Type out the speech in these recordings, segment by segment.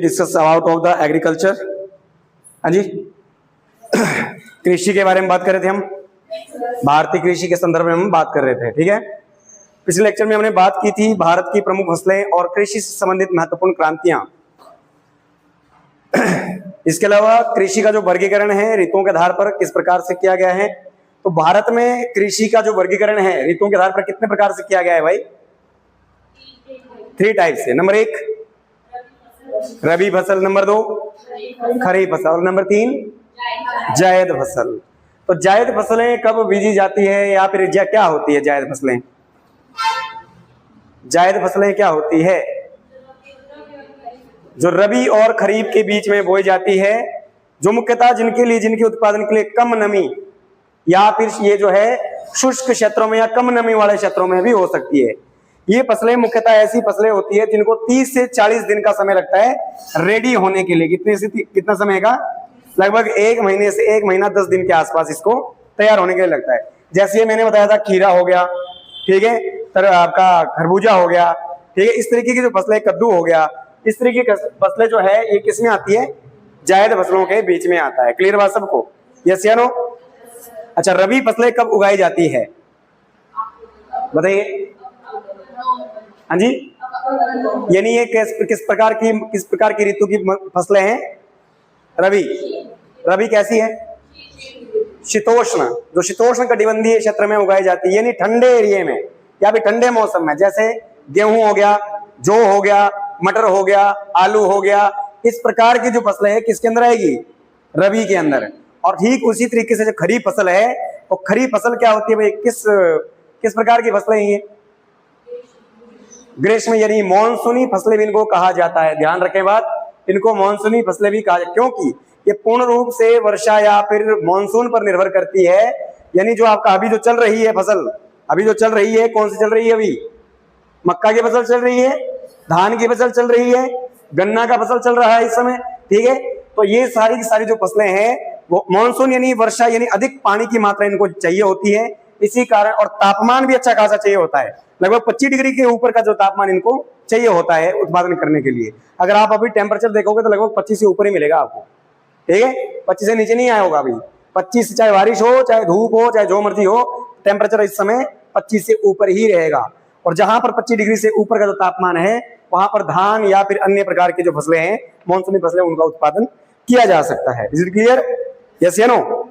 Discuss about of the agriculture. हाँ जी, कृषि के बारे में बात कर रहे थे हम, भारतीय कृषि के संदर्भ में हम बात कर रहे थे। ठीक है, पिछले लेक्चर में हमने बात की थी भारत की प्रमुख फसलें और कृषि से संबंधित महत्वपूर्ण क्रांतियां। इसके अलावा कृषि का जो वर्गीकरण है ऋतुओं के आधार पर किस प्रकार से किया गया है, तो भारत में कृषि का जो वर्गीकरण है ऋतुओं के आधार पर कितने प्रकार से किया गया है भाई? 3 टाइप से। नंबर 1 रबी फसल, नंबर 2 खरीफ फसल और नंबर 3 जायद फसल। तो जायद फसलें कब बीजी जाती है या फिर क्या होती है जायद फसलें? जायद फसलें क्या होती है? जो रबी और खरीफ के बीच में बोई जाती है, जो मुख्यतः जिनके उत्पादन के लिए कम नमी या फिर ये जो है शुष्क क्षेत्रों में या कम नमी वाले क्षेत्रों में भी हो सकती है। ये फसलें मुख्यतः ऐसी फसलें होती है जिनको 30 से 40 दिन का समय लगता है रेडी होने के लिए। कितना समय का? लगभग 1 महीने से 1 महीना 10 दिन के आसपास इसको तैयार होने के लिए लगता है। जैसे मैंने बताया था खीरा हो गया, ठीक है, तर आपका खरबूजा हो गया, ठीक है, इस तरीके की जो फसलें, कद्दू हो गया, इस तरीके की फसलें जो है ये किसमें आती है? जायद फसलों के बीच में आता है। क्लियर बात सबको? यस या नो? अच्छा, रबी फसलें कब उगाई जाती है बताइए? हाँ जी, यानी ये किस प्रकार की ऋतु की फसलें हैं? रबी कैसी है? शीतोष्ण, जो शीतोष्ण कटिबंधीय क्षेत्र में उगाई जाती है, यानी ठंडे एरिया में या फिर ठंडे मौसम में। जैसे गेहूं हो गया, जौ हो गया, मटर हो गया, आलू हो गया, इस प्रकार की जो फसलें है किसके अंदर आएगी? रबी के अंदर। और ठीक उसी तरीके से जो खरीफ फसल है, तो खरीफ फसल क्या होती है भाई? किस प्रकार की फसलें हैं ये? ग्रीष्म, यानी मॉनसूनी फसलें भी इनको कहा जाता है। ध्यान रखें बात, इनको मॉनसूनी फसलें भी कहा जाता है क्योंकि ये पूर्ण रूप से वर्षा या फिर मॉनसून पर निर्भर करती है। यानी जो आपका अभी जो चल रही है फसल, अभी जो चल रही है, कौन सी चल रही है? अभी मक्का की फसल चल रही है, धान की फसल चल रही है, गन्ना का फसल चल रहा है इस समय, ठीक है। तो ये सारी की सारी जो फसलें हैं वो मॉनसून यानी वर्षा यानी अधिक पानी की मात्रा इनको चाहिए होती है, इसी कारण, और तापमान भी अच्छा खासा चाहिए होता है। लगभग 25 डिग्री के ऊपर का जो तापमान इनको चाहिए होता है उत्पादन करने के लिए। अगर आप अभी टेम्परेचर देखोगे तो लगभग 25 से ऊपर ही मिलेगा आपको, ठीक है, 25 से नीचे नहीं आया होगा अभी। 25, चाहे बारिश हो, चाहे धूप हो, चाहे जो मर्जी हो, टेम्परेचर इस समय 25 से ऊपर ही रहेगा। और जहां पर 25 डिग्री से ऊपर का जो तापमान है वहां पर धान या फिर अन्य प्रकार की जो फसलें हैं, मॉनसूनी फसलें, उनका उत्पादन किया जा सकता है। Is it clear? यस या नो?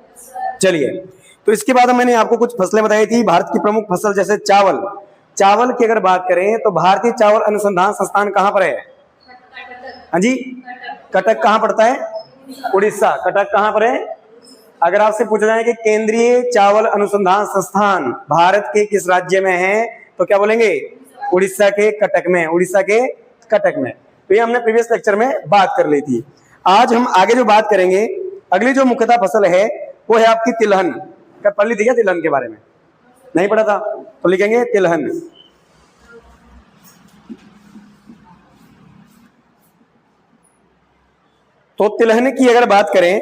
चलिए, तो इसके बाद मैंने आपको कुछ फसलें बताई थी भारत की प्रमुख फसल। जैसे चावल की अगर बात करें तो भारतीय चावल अनुसंधान संस्थान कहां पर है? हाँ जी, कटक कहां पड़ता है? उड़ीसा। कटक कहां पर है? अगर आपसे पूछा जाए कि केंद्रीय चावल अनुसंधान संस्थान भारत के किस राज्य में है, तो क्या बोलेंगे? उड़ीसा के कटक में। उड़ीसा के कटक में। तो ये हमने प्रीवियस लेक्चर में बात कर ली थी। आज हम आगे जो बात करेंगे, अगली जो मुख्यतः फसल है वो है आपकी तिलहन। क्या पढ़ ली थी क्या तिलहन के बारे में? नहीं पढ़ा था तो लिखेंगे तिलहन। तो तिलहन की अगर बात करें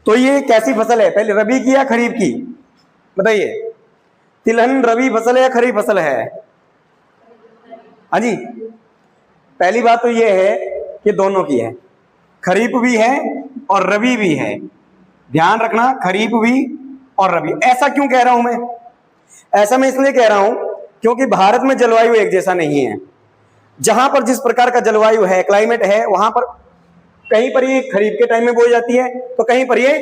तो ये कैसी फसल है? पहले रबी की या खरीफ की बताइए? तिलहन रबी फसल है या खरीफ फसल है? हाँ जी, पहली बात तो ये है कि दोनों की है, खरीफ भी है और रबी भी है। ध्यान रखना, खरीफ भी और रबी। ऐसा क्यों कह रहा हूं मैं? ऐसा मैं इसलिए कह रहा हूं क्योंकि भारत में जलवायु एक जैसा नहीं है। जहां पर जिस प्रकार का जलवायु है, क्लाइमेट है, वहां पर कहीं पर ये खरीफ के टाइम में बोई जाती है तो कहीं पर ये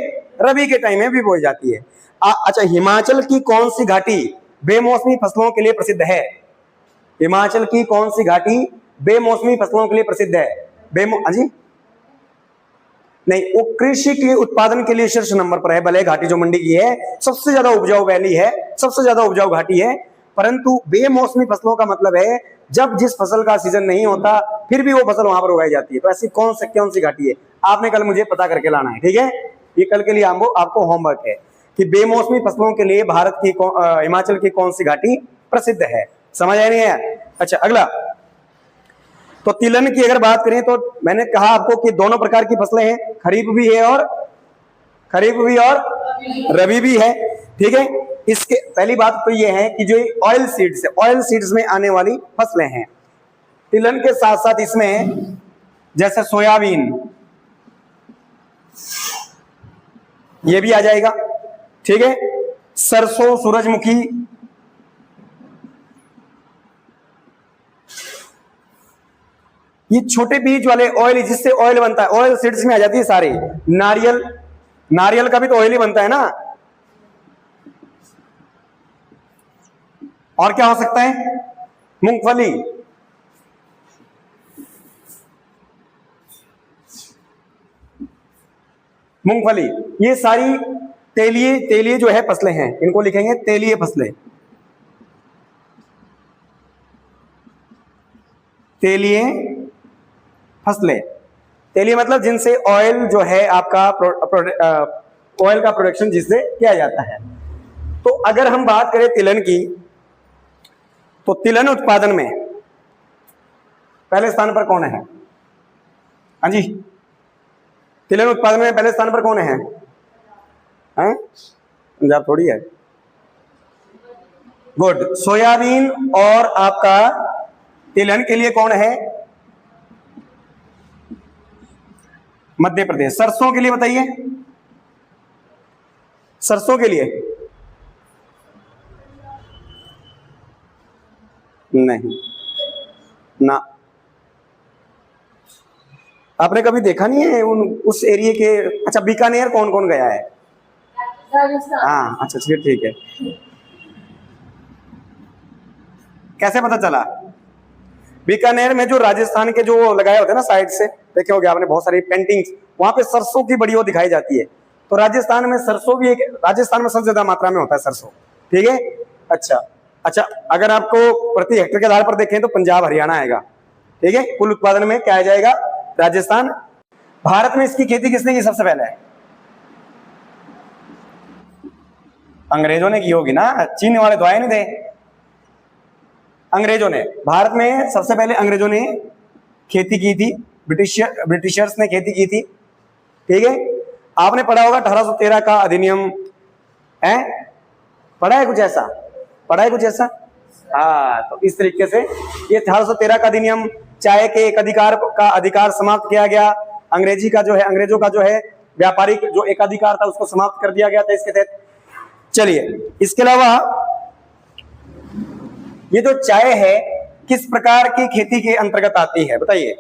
रबी के टाइम में भी बोई जाती है। अच्छा, हिमाचल की कौन सी घाटी बेमौसमी फसलों के लिए प्रसिद्ध है? हिमाचल की कौन सी घाटी बेमौसमी फसलों के लिए प्रसिद्ध है? हाँ जी, नहीं, वो कृषि के उत्पादन के लिए शीर्ष नंबर पर है। भले घाटी जो मंडी की है सबसे ज्यादा उपजाऊ वैली है, सबसे ज्यादा उपजाऊ घाटी है, परंतु बेमौसमी फसलों का मतलब है जब जिस फसल का सीजन नहीं होता फिर भी वो फसल वहां पर उगाई जाती है। तो ऐसी कौन सी घाटी है? आपने कल मुझे पता करके लाना है, ठीक है? ये कल के लिए आपको होमवर्क है कि बेमौसमी फसलों के लिए भारत की हिमाचल की कौन सी घाटी प्रसिद्ध है। समझ आया नहीं है? अच्छा, अगला, तो तिलहन की अगर बात करें तो मैंने कहा आपको कि दोनों प्रकार की फसलें हैं, खरीफ भी और रबी भी है, ठीक है। इसके पहली बात तो ये है कि जो ऑयल सीड्स में आने वाली फसलें हैं, तिलहन के साथ साथ इसमें जैसे सोयाबीन, ये भी आ जाएगा, ठीक है। सरसों, सूरजमुखी, ये छोटे बीज वाले ऑयल, जिससे ऑयल बनता है, ऑयल सीड्स में आ जाती है सारी। नारियल, नारियल का भी तो ऑयल ही बनता है ना। और क्या हो सकता है? मूंगफली, मूंगफली, ये सारी तेलीय, तेलीय जो है फसलें हैं, इनको लिखेंगे तेलीय फसलें। तेलीय फसलें, तेलीय मतलब जिनसे ऑयल जो है आपका ऑयल का प्रोडक्शन जिससे किया जाता है। तो अगर हम बात करें तिलहन की, तो तिलहन उत्पादन में पहले स्थान पर कौन है? हाँ जी, तिलहन उत्पादन में पहले स्थान पर कौन है? हैं? पंजाब थोड़ी है। गुड। सोयाबीन और आपका तिलहन के लिए कौन है? मध्य प्रदेश। सरसों के लिए बताइए, सरसों के लिए नहीं ना। आपने कभी देखा नहीं है उस एरिया के? अच्छा, बीकानेर कौन कौन गया है? हाँ, अच्छा ठीक है। कैसे पता चला? बीकानेर में जो राजस्थान के जो लगाए होते हैं ना साइड से, देखे होंगे आपने बहुत सारी पेंटिंग्स, वहां पे सरसों की बड़ी वो दिखाई जाती है। तो राजस्थान में सरसों भी एक, राजस्थान में सबसे ज्यादा मात्रा में होता है सरसों, ठीक है। अच्छा, अगर आपको प्रति हेक्टेयर के आधार पर देखें तो पंजाब हरियाणा आएगा, ठीक है। कुल उत्पादन में क्या आ जाएगा? राजस्थान। भारत में इसकी खेती किसने की सबसे पहले? अंग्रेजों ने की होगी ना, चीन वाले तो आए नहीं थे। अंग्रेजों ने, भारत में सबसे पहले अंग्रेजों ने खेती की थी, ब्रिटिशर्स ने खेती की थी, ठीक है। आपने पढ़ा होगा 1813 का अधिनियम है, पढ़ा है कुछ ऐसा? पढ़ा है कुछ ऐसा? हाँ, तो इस तरीके से ये 1813 का अधिनियम, चाय के एक अधिकार का अधिकार समाप्त किया गया। अंग्रेजी का जो है, अंग्रेजों का जो है व्यापारिक जो एकाधिकार था उसको समाप्त कर दिया गया था इसके तहत। चलिए, इसके अलावा ये जो चाय है किस प्रकार की खेती के अंतर्गत आती है बताइए?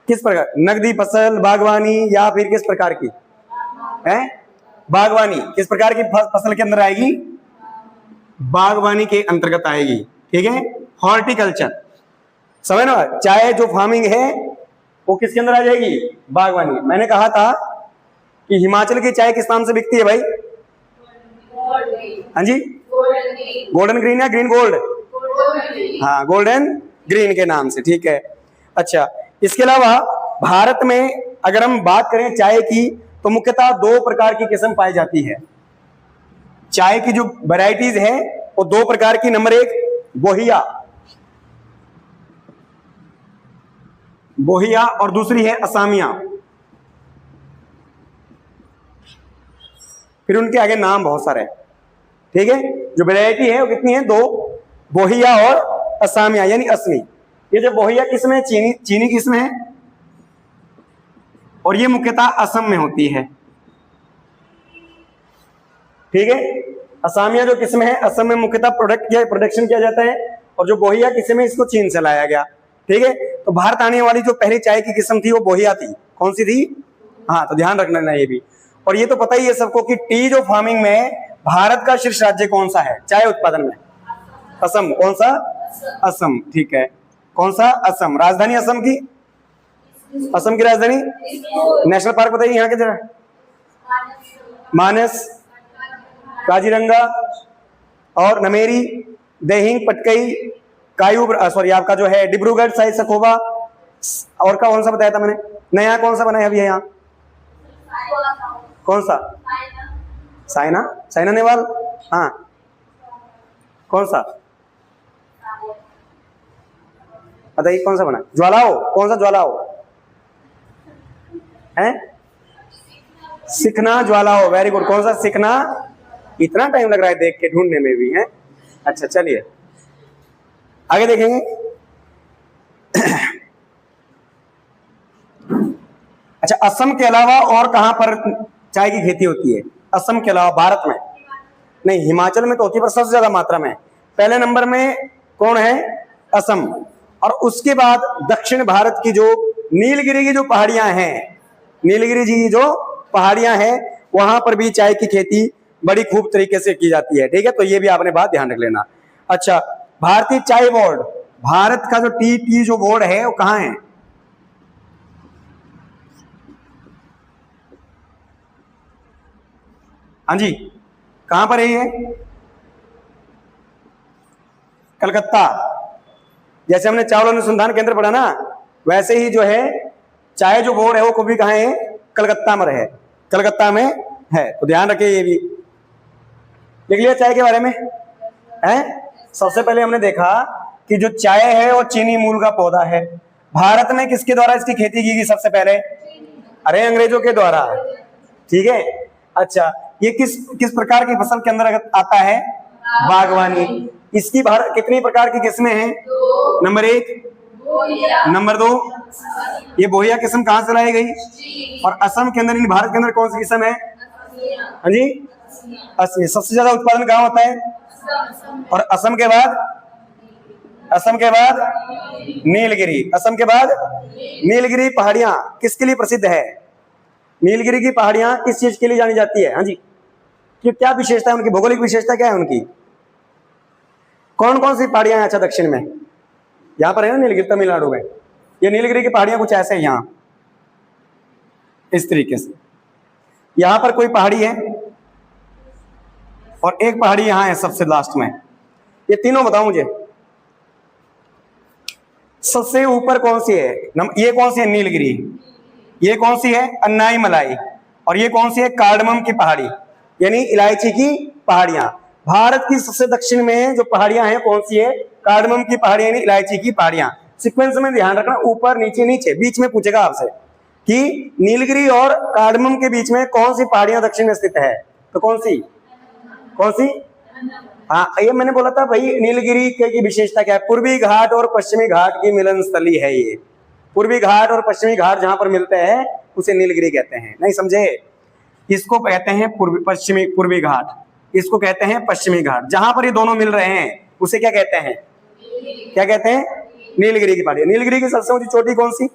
किस प्रकार? नगदी फसल, बागवानी, या फिर किस प्रकार की है? बागवानी। किस प्रकार की फसल के अंदर आएगी? बागवानी के अंतर्गत आएगी, ठीक है। हॉर्टिकल्चर, समझ ना। चाय जो फार्मिंग है वो किसके अंदर आ जाएगी? बागवानी। मैंने कहा था कि हिमाचल की चाय किस नाम से बिकती है भाई? हाँ जी, गोल्डन ग्रीन या ग्रीन गोल्ड? हाँ, गोल्डन ग्रीन के नाम से, ठीक है। अच्छा, इसके अलावा भारत में अगर हम बात करें चाय की, तो मुख्यतः 2 प्रकार की किस्म पाई जाती है। चाय की जो वैरायटीज है वो 2 प्रकार की। नंबर 1 बोहिया, बोहिया, और दूसरी है असामिया। फिर उनके आगे नाम बहुत सारे, ठीक है। जो वैरायटी है वो कितनी है? 2, बोहिया और असामिया यानी असमी। ये जो बोहिया किस्म है चीनी किस्म है, और ये मुख्यतः असम में होती है, ठीक है। असामिया जो किस्म है असम में मुख्यतः प्रोडक्शन किया जाता है, और जो बोहिया किस्म है इसको चीन से लाया गया, ठीक है। तो भारत आने वाली जो पहली चाय की किस्म थी वो बोहिया थी। कौन सी थी? हाँ, तो ध्यान रखना ना ये भी। और ये तो पता ही है सबको कि टी जो फार्मिंग में भारत का शीर्ष राज्य कौन सा है चाय उत्पादन में? असम। कौन सा? असम, ठीक है। कौन सा? असम। राजधानी असम की? असम की राजधानी? नेशनल पार्क बताइए यहाँ के जरा। मानस, काजीरंगा और नमेरी, देहिंग, पटकई, कायू, सॉरी आपका जो है डिब्रूगढ़, साई सखोबा, और का कौन सा बताया था मैंने? नया कौन सा बना है अभी यहाँ? कौन सा? साइना, साइना नेहवाल। हाँ, कौन सा बताइए? कौन सा बना? ज्वालाओ। कौन सा ज्वालाओ है? सिखना ज्वालाओ, वेरी गुड। कौन सा? सिखना। इतना टाइम लग रहा है देख के ढूंढने में भी है। अच्छा, चलिए आगे देखेंगे। अच्छा, असम के अलावा और कहां पर चाय की खेती होती है? असम के अलावा भारत में? नहीं, हिमाचल में तो होती है, पर सबसे ज्यादा मात्रा में पहले नंबर में कौन है? असम। और उसके बाद दक्षिण भारत की जो नीलगिरी की जो पहाड़ियां हैं, नीलगिरी जी की जो पहाड़ियां हैं, वहां पर भी चाय की खेती बड़ी खूब तरीके से की जाती है। ठीक है, तो ये भी आपने बात ध्यान रख लेना। अच्छा, भारतीय चाय बोर्ड, भारत का जो टी जो बोर्ड है वो कहां है? हाँ जी, कहां पर है ये? कलकत्ता। जैसे हमने चावल अनुसंधान केंद्र पढ़ा ना, वैसे ही जो है चाय जो बोर्ड है वो कभी कहां है? कलकत्ता में है, कलकत्ता में है। तो ध्यान रखिए, ये भी लिख लिया चाय के बारे में है। सबसे पहले हमने देखा कि जो चाय है वो चीनी मूल का पौधा है। भारत में किसके द्वारा इसकी खेती की गई सबसे पहले? अरे अंग्रेजों के द्वारा। ठीक है। अच्छा, ये किस किस प्रकार की फसल के अंदर आता है? बागवानी। इसकी भारत कितनी प्रकार की किस्में हैं? नंबर 1, नंबर 2, ये बोहिया किस्म कहां से लाई गई? और असम के अंदर, इन भारत के अंदर कौन सी किस्म है? हाँ जी, असम। सबसे ज्यादा उत्पादन कहां होता है? और असम के बाद? असम के बाद नीलगिरी। असम के बाद नीलगिरी पहाड़ियां किसके लिए प्रसिद्ध है? नीलगिरी की पहाड़ियां किस चीज के लिए जानी जाती है? हाँ जी, कि क्या विशेषता है उनकी, भौगोलिक विशेषता क्या है उनकी? कौन कौन सी पहाड़ियां हैं? अच्छा, दक्षिण में यहां पर है ना नीलगिरी, तमिलनाडु में। ये नीलगिरी की पहाड़ियां कुछ ऐसे हैं, यहां इस तरीके से। यहां पर कोई पहाड़ी है और एक पहाड़ी यहां है सबसे लास्ट में। ये तीनों बताओ मुझे, सबसे ऊपर कौन सी है? ये कौन सी है? नीलगिरी। ये कौन सी है? अन्नाई मलाई। और ये कौन सी है? कार्डमम की पहाड़ी, यानी इलायची की पहाड़ियां। भारत की सबसे दक्षिण में जो पहाड़ियां हैं कौन सी है? कार्डमम की पहाड़ियां, यानी इलायची की पहाड़ियां। सीक्वेंस में ध्यान रखना, ऊपर नीचे नीचे, बीच में पूछेगा आपसे कि नीलगिरी और कार्डमम के बीच में कौन सी पहाड़ियां दक्षिण में स्थित है? तो कौन सी? कौन सी? हाँ, ये मैंने बोला था भाई, नीलगिरी की विशेषता क्या है? पूर्वी घाट और पश्चिमी घाट की मिलन स्थली है ये। पूर्वी घाट और पश्चिमी घाट जहां पर मिलते हैं उसे नीलगिरी कहते हैं। नहीं समझे? इसको कहते हैं पूर्वी घाट, इसको कहते हैं पश्चिमी घाट। जहां पर ये दोनों मिल रहे हैं उसे क्या कहते हैं? क्या कहते हैं? नीलगिरी की पहाड़ी। नीलगिरी की सबसे ऊंची चोटी कौन सी?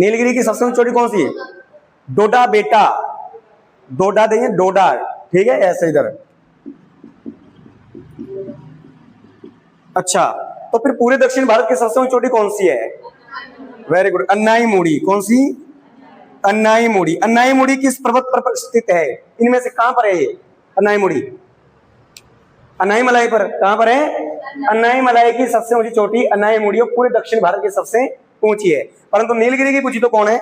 नीलगिरी की सबसे ऊंची चोटी कौन सी है? डोडा बेटा, डोडा देंगे, डोडा। ठीक है, ऐसे इधर। अच्छा, तो फिर पूरे दक्षिण भारत की सबसे ऊंची चोटी कौन सी है? वेरी गुड, अन्नाई मुड़ी। कौन सी? अन्नाई मुड़ी। अन्नाई मुड़ी किस पर्वत पर स्थित है? इनमें से कहां पर है ये अन्नाई मुड़ी? अन्नाई मलाई पर। कहां पर है? अन्नाई मलाई की सबसे ऊंची चोटी अन्नाई मुड़ी, और पूरे दक्षिण भारत की सबसे ऊंची है। परंतु नीलगिरी की पूछी तो कौन है?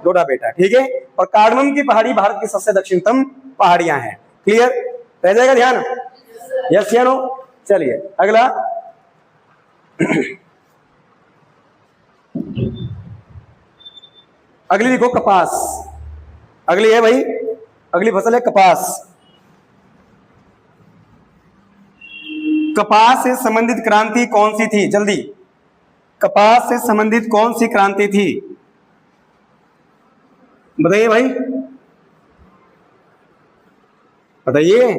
डोडा बेटा। ठीक है। और कार्डमम की पहाड़ी भारत की सबसे दक्षिणतम पहाड़ियां हैं। क्लियर? रह जाएगा ध्यान? यस या नो? चलिए अगला। अगली देखो, कपास। अगली है भाई, अगली फसल है कपास। कपास से संबंधित क्रांति कौन सी थी? जल्दी, कपास से संबंधित कौन सी क्रांति थी? बताइए भाई, बताइए।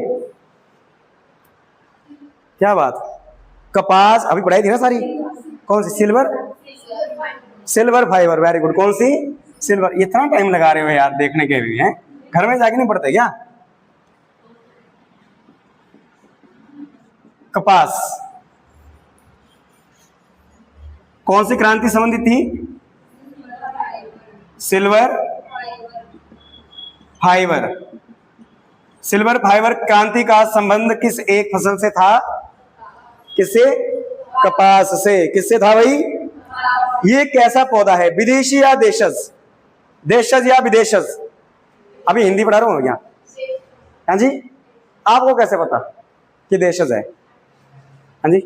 क्या बात? कपास अभी पढ़ाई थी ना सारी। कौन सी? Silver fibre. Very good. कौन सी? सिल्वर। इतना टाइम लगा रहे हो यार देखने के भी हैं, घर में जाके नहीं पढ़ते क्या? कपास कौन सी क्रांति संबंधित थी? Silver fibre. सिल्वर फाइबर क्रांति का संबंध किस एक फसल से था? किससे? कपास से। किससे था भाई? ये कैसा पौधा है? विदेशी या देशज? देशज या विदेशज? अभी हिंदी पढ़ा रहा हूं क्या? हाँ जी, आपको कैसे पता कि देशज है? हाँ जी,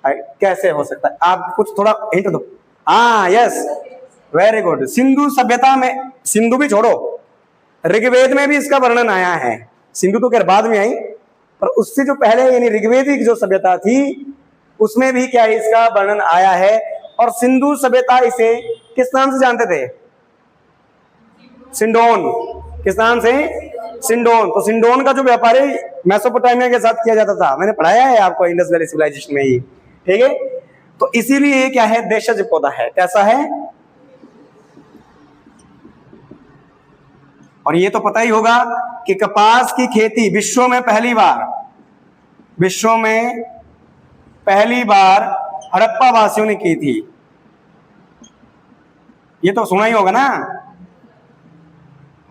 कैसे हो सकता है? आप कुछ थोड़ा हिंट दो। हाँ, यस, वेरी गुड। सिंधु सभ्यता में, सिंधु भी छोड़ो, ऋग्वेद में भी इसका वर्णन आया है। सिंधु तो खैर बाद में आई, पर उससे जो पहले यानी ऋग्वेदिक जो सभ्यता थी उसमें भी क्या है, इसका वर्णन आया है। और सिंधु सभ्यता इसे किस नाम से जानते थे? सिंडोन। किस नाम से? सिंडोन। तो सिंडोन का जो व्यापार है मेसोपोटामिया के साथ किया जाता था, मैंने पढ़ाया है आपको इंडस वैली सिविलाइजेशन में ही, ठीक है। तो इसीलिए ये क्या है? देशज पौधा है। कैसा है? और ये तो पता ही होगा कि कपास की खेती विश्व में पहली बार हड़प्पा वासियों ने की थी। ये तो सुना ही होगा ना,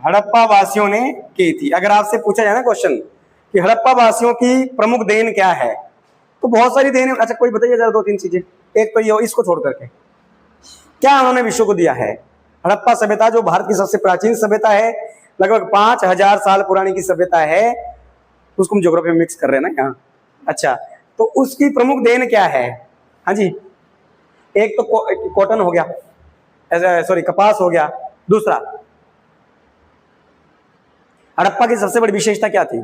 हड़प्पा वासियों ने की थी। अगर आपसे पूछा जाए ना क्वेश्चन कि हड़प्पा वासियों की प्रमुख देन क्या है, तो बहुत सारी देन है। अच्छा कोई बताइए जरा 2-3 चीजें। एक तो ये, इसको छोड़ करके क्या उन्होंने विश्व को दिया है? हड़प्पा सभ्यता जो भारत की सबसे प्राचीन सभ्यता है, लगभग 5000 साल पुरानी की सभ्यता है, उसको हम ज्योग्राफी में मिक्स कर रहे हैं ना यहाँ। अच्छा, तो उसकी प्रमुख देन क्या है? हाँ जी, एक तो कॉटन हो गया, सॉरी कपास हो गया। दूसरा, हड़प्पा की सबसे बड़ी विशेषता क्या थी?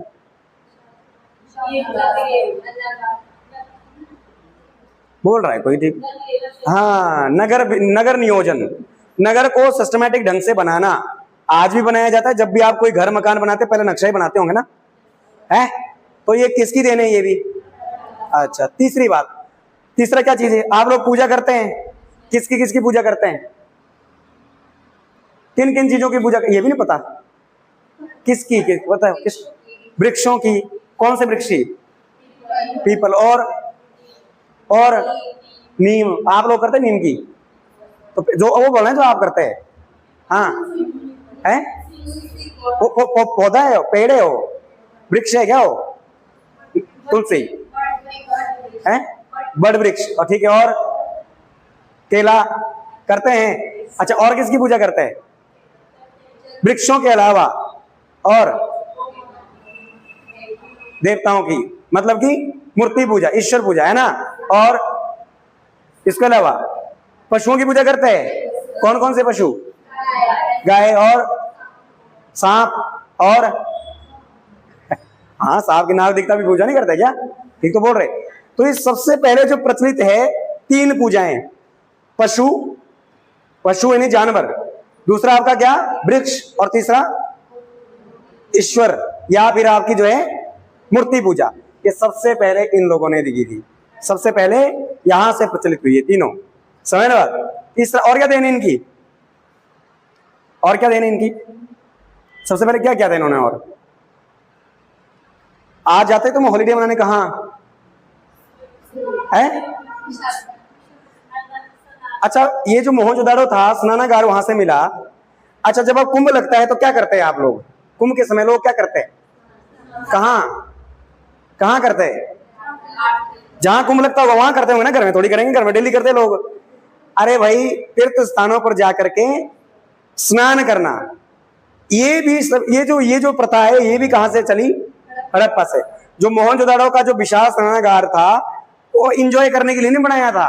बोल रहा है कोई? ठीक, हाँ, नगर नियोजन, नगर को सिस्टमैटिक ढंग से बनाना। आज भी बनाया जाता है, जब भी आप कोई घर मकान बनाते पहले नक्शा ही बनाते होंगे ना, है? तो ये किसकी देन है? ये भी। अच्छा, तीसरी बात, तीसरा क्या चीज है? आप लोग पूजा करते हैं, किसकी पूजा करते हैं? किन किन चीजों की पूजा? ये भी नहीं पता किसकी? पता है? किस? वृक्षों की। कौन से वृक्ष की? पीपल और नीम। आप लोग करते हैं नीम की? तो जो वो बोल रहे हैं जो आप करते हैं, हाँ है? पौधा है, पेड़ है, वो वृक्ष है क्या? वो तुलसी है, बड़ वृक्ष। और ठीक है, और केला करते हैं। अच्छा, और किसकी पूजा करते हैं? वृक्षों के अलावा और देवताओं की, मतलब कि मूर्ति पूजा, ईश्वर पूजा, है ना। और इसके अलावा पशुओं की पूजा करते हैं। कौन कौन से पशु? गाय और सांप और हाँ, सांप की नाक दिखता भी पूजा नहीं करता क्या? ठीक तो बोल रहे। तो ये सबसे पहले जो प्रचलित है 3 पूजाएं, पशु यानी जानवर, दूसरा आपका क्या? वृक्ष, और तीसरा ईश्वर या फिर आपकी जो है मूर्ति पूजा। ये सबसे पहले इन लोगों ने दी थी, सबसे पहले यहां से प्रचलित हुई है तीनों। समझ ना? तीसरा और क्या देने इनकी? और क्या देने इनकी? सबसे पहले क्या क्या था इन्होंने? और आज जाते तुम हॉलीडे मनाने कहाँ है? अच्छा, ये जो मोहनजोदाड़ो था, स्नानागार वहां से मिला। अच्छा, जब अब कुंभ लगता है तो क्या करते हैं आप लोग? कुंभ के समय लोग क्या करते हैं? कहाँ करते हैं? जहां कुंभ लगता होगा वहां करते होंगे ना, घर में थोड़ी करेंगे, घर में डेली करते लोग। अरे भाई, तीर्थ स्थानों पर जाकर के स्नान करना, ये भी सब, ये जो प्रथा है, ये भी कहां से चली? हड़प्पा से। जो मोहनजोदाड़ो का जो विशाल स्नानागार था, वो एंजॉय करने के लिए नहीं बनाया था।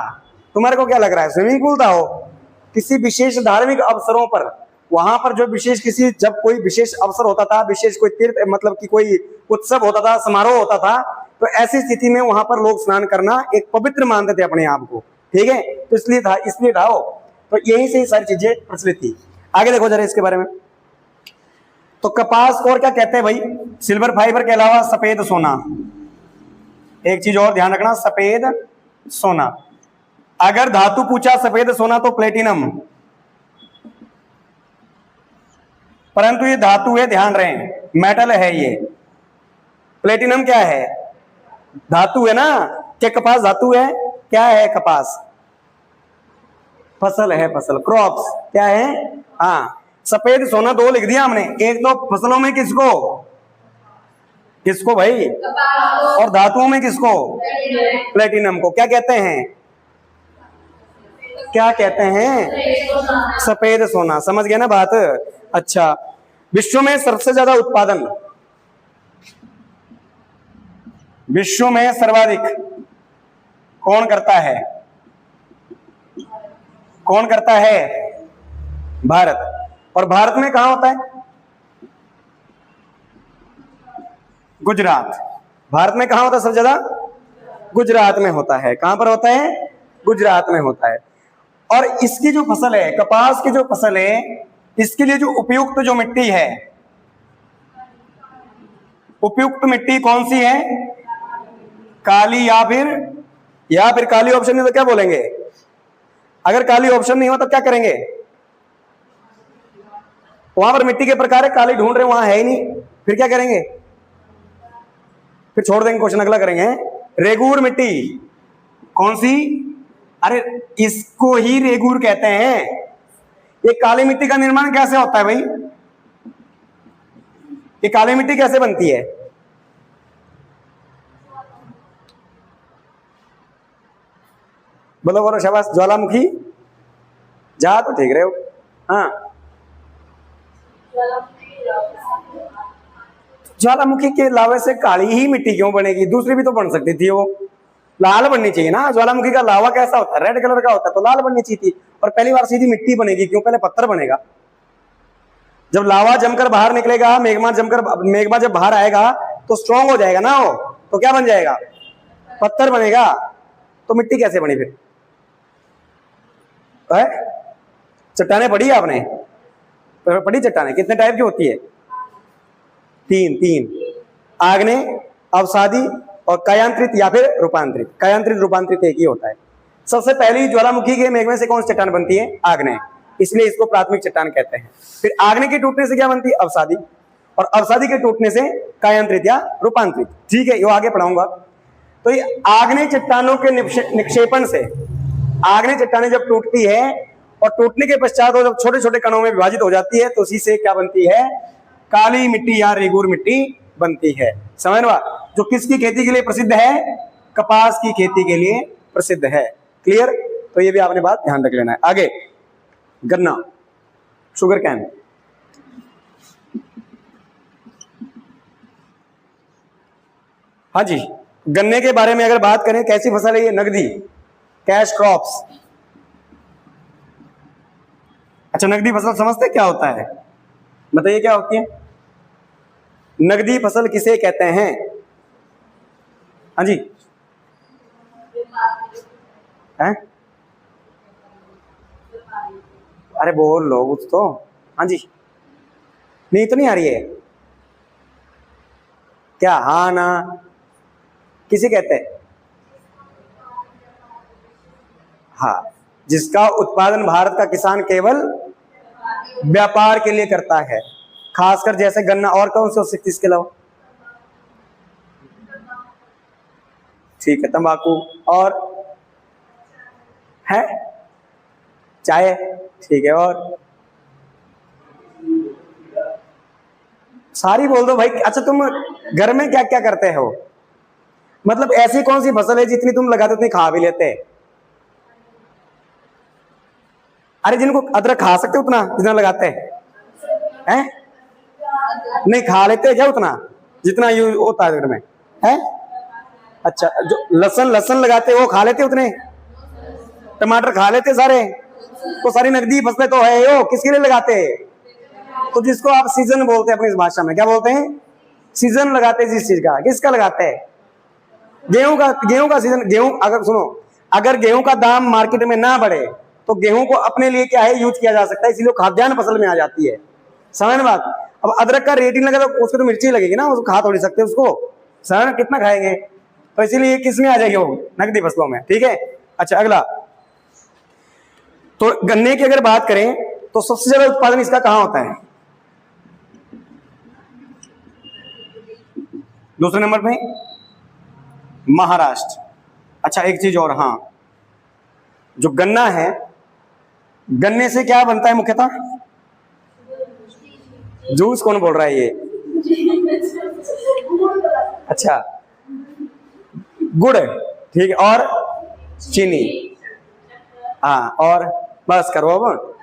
तुम्हारे को क्या लग रहा है स्विमिंग पूल था? वो किसी विशेष धार्मिक अवसरों पर, वहां पर जो विशेष किसी, जब कोई विशेष अवसर होता था, विशेष कोई तीर्थ, मतलब कि कोई उत्सव होता था, समारोह होता था, तो ऐसी स्थिति में वहां पर लोग स्नान करना एक पवित्र मानते थे अपने आप को, ठीक है। तो इसलिए था वो। तो यही से ही सारी चीजें प्रचलित थी। आगे देखो जरा इसके बारे में। तो कपास को और क्या कहते हैं भाई? सिल्वर फाइबर के अलावा सफेद सोना। एक चीज और ध्यान रखना, सफेद सोना। अगर धातु पूछा सफेद सोना तो प्लेटिनम, परंतु ये धातु है, ध्यान रहे, मेटल है ये। प्लेटिनम क्या है? धातु है ना। क्या कपास धातु है? क्या है कपास? फसल है, फसल, क्रॉप्स। क्या है? हाँ, सफेद सोना 2 लिख दिया हमने। एक तो फसलों में किसको भाई? और धातुओं में किसको? प्लेटिनम को। क्या कहते हैं? क्या कहते हैं? सफेद सोना। समझ गया ना बात? अच्छा, विश्व में सबसे ज्यादा उत्पादन, विश्व में सर्वाधिक कौन करता है? कौन करता है? भारत। और भारत में कहां होता है? गुजरात। भारत में कहां होता है सबसे ज्यादा? गुजरात में होता है। कहां पर होता है? गुजरात में होता है। और इसकी जो फसल है, कपास की जो फसल है, इसके लिए जो उपयुक्त जो मिट्टी है, उपयुक्त मिट्टी कौन सी है? काली या फिर काली ऑप्शन नहीं तो क्या बोलेंगे? अगर काली ऑप्शन नहीं हो तो क्या करेंगे? वहां पर मिट्टी के प्रकार है, काली ढूंढ रहे वहां है ही नहीं, फिर क्या करेंगे? फिर छोड़ देंगे, क्वेश्चन अगला करेंगे। रेगूर मिट्टी कौन सी? अरे इसको ही रेगूर कहते हैं। ये काली मिट्टी का निर्माण कैसे होता है भाई? ये काली मिट्टी कैसे बनती है? बोलो बोलो, शाबाश। ज्वालामुखी, जा तो ठीक रहे हो। हाँ, ज्वालामुखी के लावे से काली ही मिट्टी क्यों बनेगी? दूसरी भी तो बन सकती थी, वो लाल बननी चाहिए ना। ज्वालामुखी का लावा कैसा होता है? रेड कलर का होता है, तो लाल बननी चाहिए थी। और पहली बार सीधी मिट्टी बनेगी क्यों? पहले पत्थर बनेगा। जब लावा जमकर बाहर निकलेगा, मेग्मा जब बाहर आएगा तो स्ट्रांग हो जाएगा ना वो, तो क्या बन जाएगा? पत्थर बनेगा। तो मिट्टी कैसे बनी फिर? चट्टाने पढ़ी आपने? पढ़ी चट्टाने कितने टाइप की होती है? तीन, आग्नेय, अवसादी और कायांतरित या फिर रूपांतरित। कायांतरित रूपांतरित एक ही होता है। सबसे पहली ज्वालामुखी के मेघ में से कौन सी चट्टान बनती है? आग्नेय, इसलिए इसको प्राथमिक चट्टान कहते हैं। फिर आग्नेय के टूटने से क्या बनती है? अवसादी, और अवसादी के टूटने से कायांतरित या रूपांतरित। ठीक है, ये आगे पढ़ाऊंगा। तो ये आग्नेय चट्टानों के निक्षेपण से, आग्नेय चट्टानें जब टूटती है और टूटने के पश्चात वो जब छोटे छोटे कणों में विभाजित हो जाती है, तो उसी से क्या बनती है? काली मिट्टी या रेगूर मिट्टी बनती है। समझ लो, जो किसकी खेती के लिए प्रसिद्ध है? कपास की खेती के लिए प्रसिद्ध है। क्लियर? तो ये भी आपने बात ध्यान रख लेना है। आगे, गन्ना, शुगर कैन। हाँ जी, गन्ने के बारे में अगर बात करें, कैसी फसल है ये? नगदी, कैश क्रॉप्स। अच्छा, नगदी फसल समझते क्या होता है? बताइए क्या होती है नगदी फसल? किसे कहते हैं? हाँ जी, हैं? अरे बोल लो कुछ तो। हाँ जी, नहीं तो नहीं आ रही है क्या? हाँ ना, किसे कहते हैं? हाँ, जिसका उत्पादन भारत का किसान केवल व्यापार के लिए करता है, खासकर जैसे गन्ना। और कौन सी हो सकती है इसके अलावा? ठीक है, तंबाकू और है चाय। ठीक है, और सारी बोल दो भाई। अच्छा, तुम घर में क्या क्या करते हो? मतलब ऐसी कौन सी फसल है जितनी तुम लगाते उतनी खा भी लेते? अरे जिनको अदरक खा सकते उतना जितना लगाते हैं? नहीं खा लेते क्या उतना जितना यूज होता है घर में? है? अच्छा, जो लहसुन लगाते वो खा लेते उतने? टमाटर खा लेते सारे? तो सारी नकदी फसलें तो है यो, किसके लिए लगाते हैं? तो जिसको आप सीजन बोलते हैं अपनी भाषा में, क्या बोलते हैं? सीजन लगाते हैं जिस चीज का। किसका लगाते हैं? गेहूं का सीजन। गेहूं, अगर सुनो, अगर गेहूं का दाम मार्केट में ना बढ़े तो गेहूं को अपने लिए क्या है? यूज किया जा सकता है, इसलिए खाद्यान्न फसल में आ जाती है। समझ में बात? अब अदरक का रेट ही लगे तो उसको तो मिर्ची लगेगी ना, उसको खा थोड़ी सकते उसको। समझ, कितना खाएंगे? तो इसीलिए किस में आ जाएगी? वो नकदी फसलों में। ठीक है, अच्छा अगला। तो गन्ने की अगर बात करें तो सबसे ज्यादा उत्पादन इसका कहां होता है? दूसरे नंबर पे महाराष्ट्र। अच्छा, एक चीज और, हाँ, जो गन्ना है, गन्ने से क्या बनता है मुख्यतः? जूस कौन बोल रहा है ये? अच्छा, गुड़, ठीक है, और चीनी। हाँ, और बस करो अब।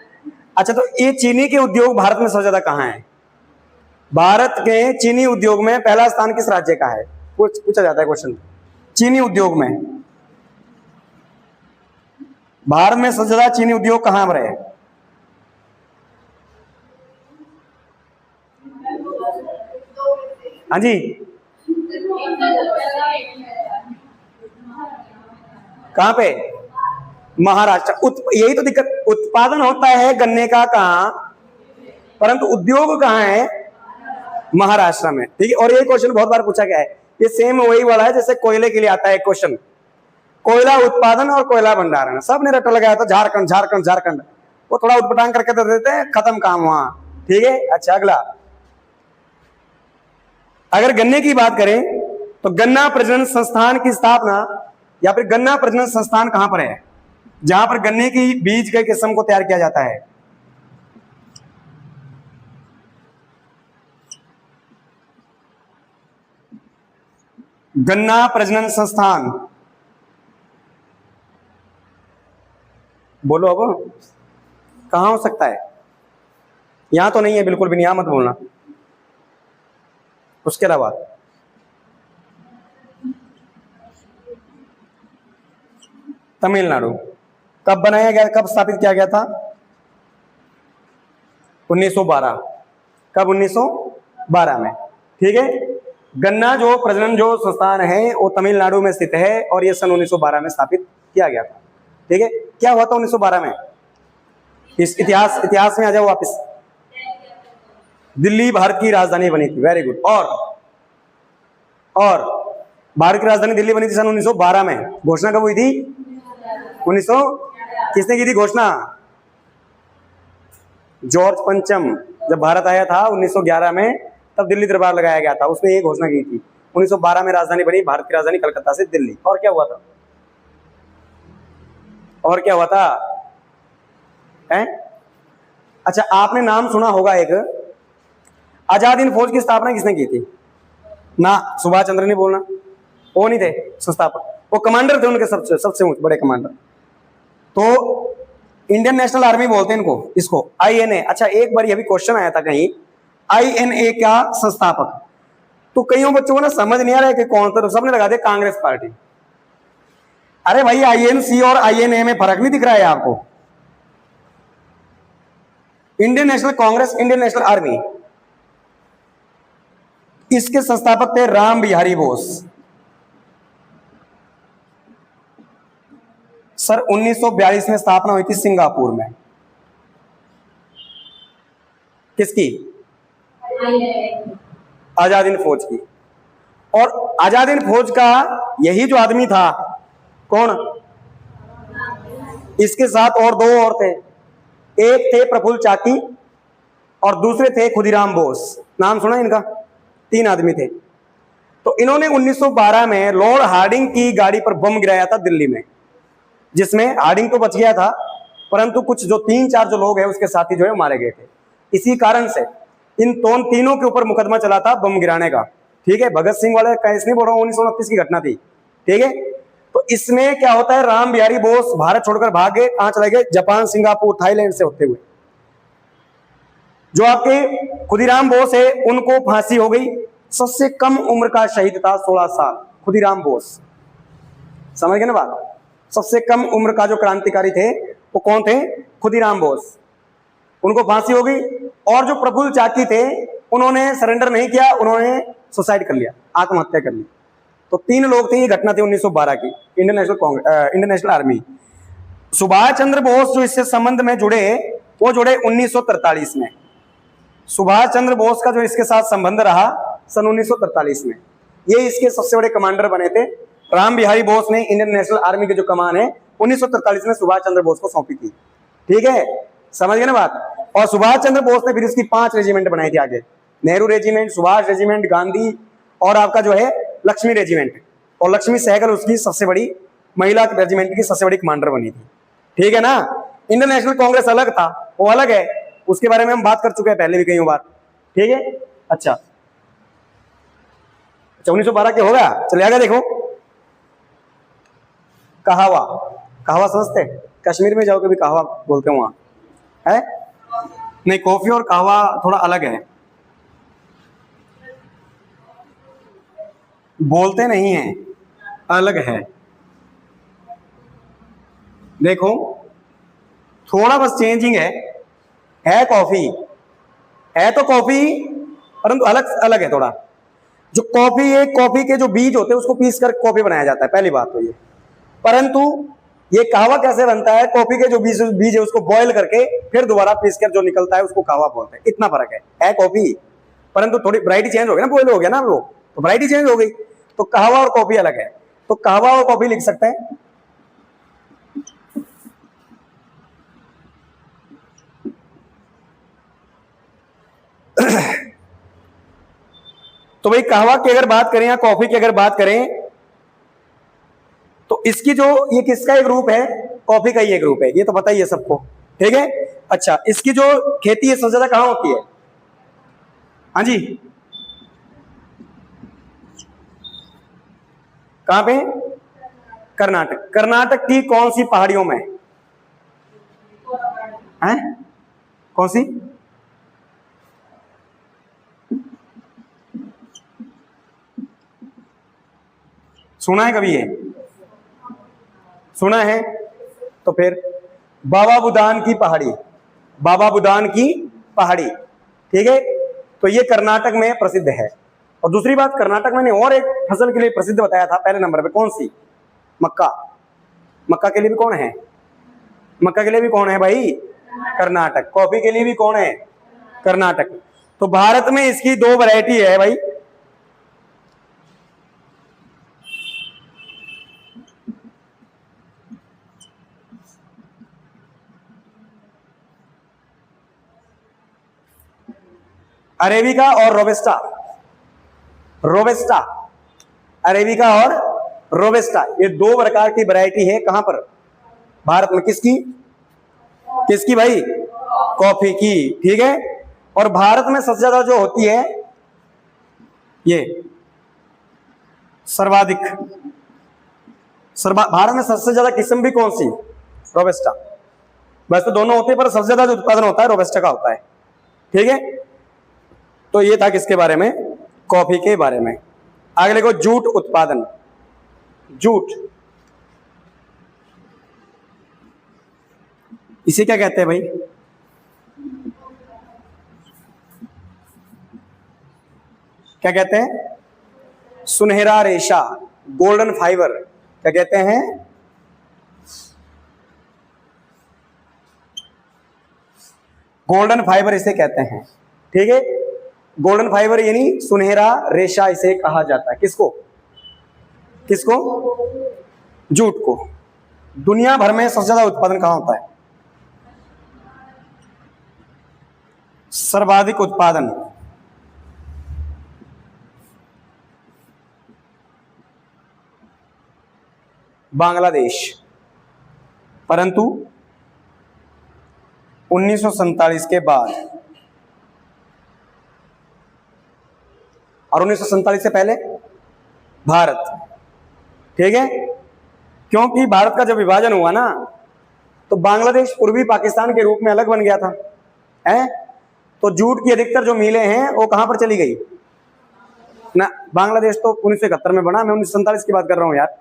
अच्छा, तो ये चीनी के उद्योग भारत में सबसे ज्यादा कहाँ है? भारत के चीनी उद्योग में पहला स्थान किस राज्य का है? पूछा जाता है क्वेश्चन। चीनी उद्योग में भारत में सबसे ज्यादा चीनी उद्योग कहां पर है? हाँ जी, कहां पे? महाराष्ट्र। यही तो दिक्कत, उत्पादन होता है गन्ने का कहां, परंतु उद्योग कहां है, महाराष्ट्र में। ठीक है, और ये क्वेश्चन बहुत बार पूछा गया है, ये सेम वही वाला है जैसे कोयले के लिए आता है क्वेश्चन, कोयला उत्पादन और कोयला भंडारण, सब ने रट्टा लगाया था झारखंड झारखंड झारखंड, वो थोड़ा उटपटांग करके दे देते हैं, खत्म काम वहां। ठीक है, अच्छा अगला, अगर गन्ने की बात करें तो गन्ना प्रजनन संस्थान की स्थापना या फिर गन्ना प्रजनन संस्थान कहां पर है, जहां पर गन्ने की बीज के किस्म को तैयार किया जाता है। गन्ना प्रजनन संस्थान, बोलो अब कहां हो सकता है, यहां तो नहीं है बिल्कुल भी नहीं, यहां मत बोलना। उसके अलावा तमिलनाडु। कब बनाया गया, कब स्थापित किया गया था, 1912। कब, 1912 में। ठीक है, गन्ना जो प्रजनन जो संस्थान है वो तमिलनाडु में स्थित है और ये सन 1912 में स्थापित किया गया था। ठीक है, क्या हुआ था 1912 में, इस इतिहास में आ जाओ वापस। दिल्ली भारत की राजधानी बनी थी, वेरी गुड। और भारत की राजधानी दिल्ली बनी थी सन 1912 में। घोषणा कब हुई थी, 1900, किसने की थी घोषणा, जॉर्ज पंचम। जब भारत आया था 1911 में, तब दिल्ली दरबार लगाया गया था, उसने ये घोषणा की थी। 1912 में राजधानी बनी, भारत की राजधानी कलकत्ता से दिल्ली। और क्या हुआ था, और क्या हुआ था हैं? अच्छा, आपने नाम सुना होगा एक, आजाद हिंद फौज की स्थापना किसने की थी ना, सुभाष चंद्र ने बोलना, वो नहीं थे संस्थापक, वो कमांडर थे उनके, सबसे बड़े कमांडर। तो इंडियन नेशनल आर्मी बोलते हैं इनको, इसको आईएनए। अच्छा, एक बार अभी क्वेश्चन आया था कहीं, आईएनए का संस्थापक, तो कईयों बच्चों को ना समझ नहीं आ रहा है कि कौन था, तो सबने लगा दिया कांग्रेस पार्टी। अरे भाई, आईएनसी और आईएनए में फर्क नहीं दिख रहा है आपको, Indian national Congress, Indian national army, इसके संस्थापक थे राम बिहारी बोस। सर 1942 में स्थापना हुई थी सिंगापुर में, किसकी, आजाद हिंद फौज की। और आजाद हिंद फौज का यही जो आदमी था, कौन, इसके साथ और दो और थे, एक थे प्रफुल्ल चाकी और दूसरे थे खुदीराम बोस। नाम सुना इनका, 3 आदमी थे। तो इन्होंने 1912 में लॉर्ड हार्डिंग की गाड़ी पर बम गिराया था दिल्ली में, जिसमें हार्डिंग तो बच गया था, परंतु कुछ जो 3-4 जो लोग हैं उसके साथी जो है मारे गए थे। इसी कारण से इन तीनों के ऊपर मुकदमा चला था बम गिराने का। ठीक है, भगत सिंह वाले केस नहीं बोल रहा हूं, 1929 की घटना थी। ठीक है, तो इसमें क्या होता है, राम बिहारी बोस भारत छोड़कर भाग गए, कहां चले गए, जापान, सिंगापुर, थाईलैंड से होते हुए। जो आपके खुदीराम बोस है उनको फांसी हो गई, सबसे कम उम्र का शहीद था, 16 साल, खुदीराम बोस। समझ गए ना बात, सबसे कम उम्र का जो क्रांतिकारी थे वो कौन थे, खुदीराम बोस, उनको फांसी हो गई। और जो प्रफुल्ल चाकी थे उन्होंने सरेंडर नहीं किया, उन्होंने सुसाइड कर लिया, आत्महत्या कर ली। तो 3 लोग थे, ये घटना थी 1912 की, Indian national army. Subhash Chandra Bose जो इससे संबंध में जुड़े, वो जुड़े 1943 में। सुभाष चंद्र बोस का जो इसके साथ संबंध रहा सन 1943 में, ये इसके सबसे बड़े कमांडर बने थे। राम बिहारी बोस ने इंडियन नेशनल आर्मी की जो कमान है 1943 में सुभाष चंद्र बोस को सौंपी थी। ठीक है, समझ गए ना बात। और सुभाष चंद्र बोस ने फिर इसकी 5 रेजिमेंट बनाई थी आगे, नेहरू रेजिमेंट, सुभाष रेजिमेंट, गांधी और आपका जो है लक्ष्मी रेजिमेंट। और लक्ष्मी सहगल उसकी सबसे बड़ी महिला रेजिमेंट की सबसे बड़ी कमांडर बनी थी। ठीक है ना, इंडियन नेशनल कांग्रेस अलग था, वो अलग है, उसके बारे में हम बात कर चुके हैं पहले भी कई बार। ठीक है, अच्छा 1912 के होगा, चले आगे देखो। कहावा, कहावा समझते, कश्मीर में जाओ कभी कहावा बोलते हैं, वहां है नहीं, कॉफी और कहवा थोड़ा अलग है, बोलते नहीं है, अलग है। देखो थोड़ा बस चेंजिंग है कॉफी, है तो कॉफी परंतु अलग अलग है थोड़ा। जो कॉफी है, कॉफी के जो बीज होते हैं उसको पीस कर कॉफी बनाया जाता है, पहली बात तो ये। परंतु ये कहवा कैसे बनता है, कॉफी के जो बीज है उसको बॉयल करके फिर दोबारा पीस कर जो निकलता है उसको कहवा बोलते हैं। इतना फर्क है कॉफी, परंतु थोड़ी वैरायटी चेंज हो गई ना, बॉयल हो गया ना वो, तो वैरायटी चेंज हो गई। तो कहवा और कॉफी अलग है, तो कहवा और कॉफी लिख सकते हैं। तो भाई कहवा की अगर बात करें या कॉफी की अगर बात करें तो इसकी जो ये किसका एक ग्रुप है, कॉफी का ही एक ग्रुप है, ये तो पता ही है सबको, ठीक है। अच्छा, इसकी जो खेती है सबसे ज्यादा कहां होती है? हाँ जी, कहां पे? कर्नाटक। कर्नाटक की कौन सी पहाड़ियों में है? कौन सी? सुना है कभी ये? सुना है? तो फिर बाबा बुदान की पहाड़ी, बाबा बुदान की पहाड़ी, ठीक है। तो ये कर्नाटक में प्रसिद्ध है। और दूसरी बात, कर्नाटक मैंने और एक फसल के लिए प्रसिद्ध बताया था पहले नंबर पे, कौन सी? मक्का। मक्का के लिए भी कौन है? मक्का के लिए भी कौन है भाई? कर्नाटक। कॉफी के लिए भी कौन है? कर्नाटक। तो भारत में इसकी दो वैरायटी है भाई, अरेबिका और रोबस्टा। रोबस्टा, अरेबिका और रोबस्टा, ये दो प्रकार की वैरायटी है। कहां पर? भारत में। किसकी? किसकी भाई? कॉफी की, ठीक है। और भारत में सबसे ज्यादा जो होती है ये सर्वाधिक, भारत में सबसे ज्यादा किस्म भी कौन सी? रोबस्टा। बस तो दोनों होते हैं पर सबसे ज्यादा जो उत्पादन होता है रोबस्टा का होता है, ठीक है। तो ये था किसके बारे में? कॉफी के बारे में। आगे देखो, जूट उत्पादन। जूट, इसे क्या कहते हैं भाई? क्या कहते हैं? सुनहरा रेशा, गोल्डन फाइबर। क्या कहते हैं? गोल्डन फाइबर इसे कहते हैं, ठीक है। गोल्डन फाइबर यानी सुनहरा रेशा इसे कहा जाता है। किसको? किसको? जूट को। दुनिया भर में सबसे ज्यादा उत्पादन कहां होता है? सर्वाधिक उत्पादन बांग्लादेश, परंतु 1947 के बाद और 1947 से पहले भारत, ठीक है। क्योंकि भारत का जब विभाजन हुआ ना तो बांग्लादेश पूर्वी पाकिस्तान के रूप में अलग बन गया था, है। तो जूट की अधिकतर जो मिलें हैं वो कहां पर चली गई ना? बांग्लादेश तो 1971 में बना, मैं 1947 की बात कर रहा हूं यार।